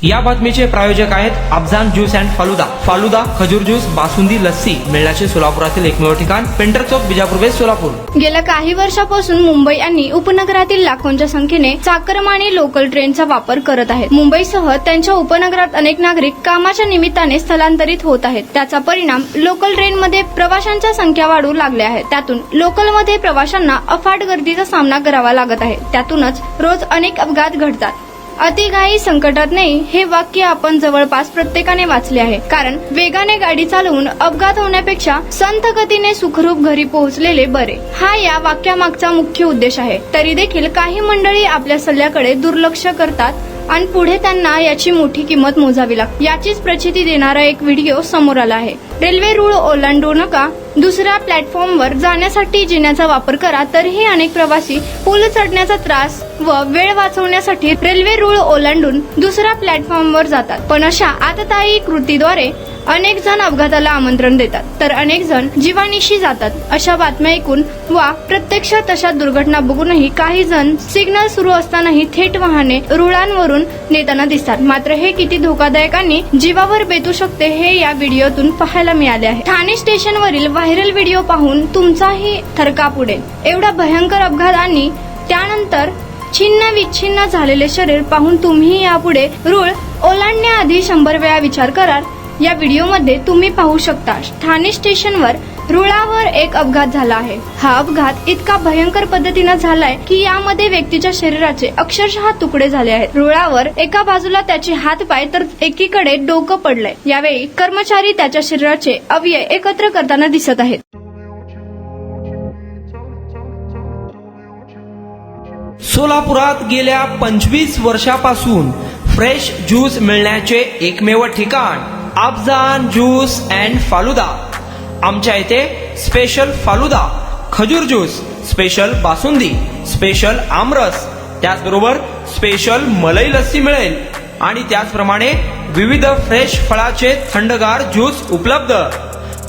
या बातमीचे प्रायोजक आहेत अफजान ज्यूस अँड फालुदा। फालुदा, खजूर ज्यूस, बासुंदी, लस्सी मिळण्याचे सोलापुरातील एकमेव ठिकाण, पेंटर चौक, बिजापूर वेस्ट, सोलापूर। गेल्या काही वर्षापासून मुंबई आणि उपनगरातील लाखोंच्या संख्येने चाकरमानी लोकल ट्रेनचा वापर करत आहेत। मुंबईसह त्यांच्या उपनगरात अनेक नागरिक कामाच्या निमित्ताने स्थलांतरित होत आहेत। त्याचा परिणाम लोकल ट्रेनमध्ये प्रवाशांच्या संख्या वाढू लागल्या आहेत। त्यातून लोकलमध्ये प्रवाशांना अफाट गर्दीचा सामना करावा लागत आहे। त्यातूनच रोज अनेक अपघात घडतात। अतिघाई संकटात नाही, हे वाक्य आपण जवळपास प्रत्येकाने वाचले आहे। कारण वेगाने गाडी चालवून अपघात होण्यापेक्षा संथ गतीने सुखरूप घरी पोहोचलेले बरे, हा या वाक्यामागचा मुख्य उद्देश आहे। तरी देखील काही मंडळी आपल्या सल्ल्याकडे दुर्लक्ष करतात आणि पुढे त्यांना याची मोठी किंमत मोजावी लागते। याचीच प्रचिती देणारा एक व्हिडिओ समोर आला आहे। रेल्वे रूळ ओलांडू नका, दुसऱ्या प्लॅटफॉर्मवर जाण्यासाठी जिन्याचा वापर करा। तरीही अनेक प्रवासी पूल चढण्याचा त्रास व वेळ वाचवण्यासाठी रेल्वे रूळ ओलांडून दुसऱ्या प्लॅटफॉर्मवर जातात। पण अशा आततायी कृतीद्वारे अनेक जण अपघाताला आमंत्रण देतात, तर अनेक जण जीवानिशी जातात। अशा बातम्या ऐकून वा प्रत्यक्ष तशा दुर्घटना बघूनही काही जण सिग्नल सुरू असतानाही थेट वाहने रुळांवरून नेताना दिसतात। मात्र हे किती धोकादायक आणि जीवावर बेतू शकते हे या व्हिडिओतून पाहायला मिळाले आहे। ठाणे स्टेशनवरील व्हायरल व्हिडिओ पाहून तुमचाही थरकाप उडेल। एवढा भयंकर अपघात आणि त्यानंतर छिन्न विच्छिन्न झालेले शरीर पाहून तुम्ही यापुढे रूळ ओलांडण्याआधी 100 वेळा विचार कराल। या व्हिडिओमध्ये तुम्ही पाहू शकता, ठाणे स्टेशनवर रुळावर एक अपघात झाला आहे। हा अपघात इतका भयंकर पद्धतीने झालाय की यामध्ये व्यक्तीच्या शरीराचे अक्षरशः तुकडे झाले आहेत। रुळावर एका बाजूला त्याचे हात पाय तर एकीकडे डोकं पडलंय। यावेळी कर्मचारी त्याच्या शरीराचे अवयव एकत्र करताना दिसत आहेत। सोलापुरात गेल्या 25 वर्षापासून फ्रेश ज्यूस मिळण्याचे एकमेव ठिकाण अफजान ज्यूस अँड फालुदा। आमच्या इथे स्पेशल फालुदा, खजूर ज्यूस, स्पेशल बासुंदी, स्पेशल आमरस, त्याचबरोबर स्पेशल मलाई लस्सी मिळेल आणि त्याचप्रमाणे विविध फ्रेश फळाचे थंडगार ज्यूस उपलब्ध।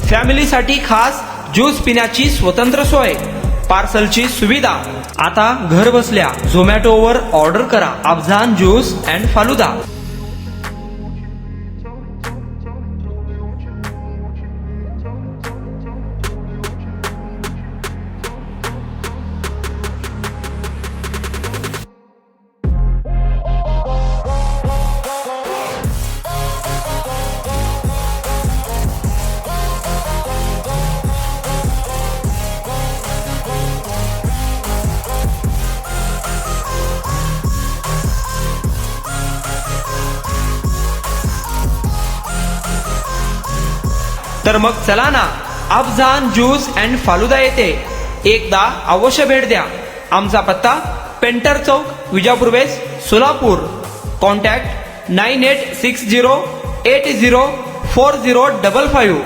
फॅमिलीसाठी खास ज्यूस पिण्याची स्वतंत्र सोय, पार्सलची सुविधा। आता घर बसल्या झोमॅटोवर ऑर्डर करा अफजान ज्यूस अँड फालुदा। तर मग चला ना, अफजान ज्यूस अँड फालुदा येथे एकदा अवश्य भेट द्या। आमचा पत्ता पेंटर चौक, विजापूर वेस्ट, सोलापूर। कॉन्टॅक्ट 9860804055।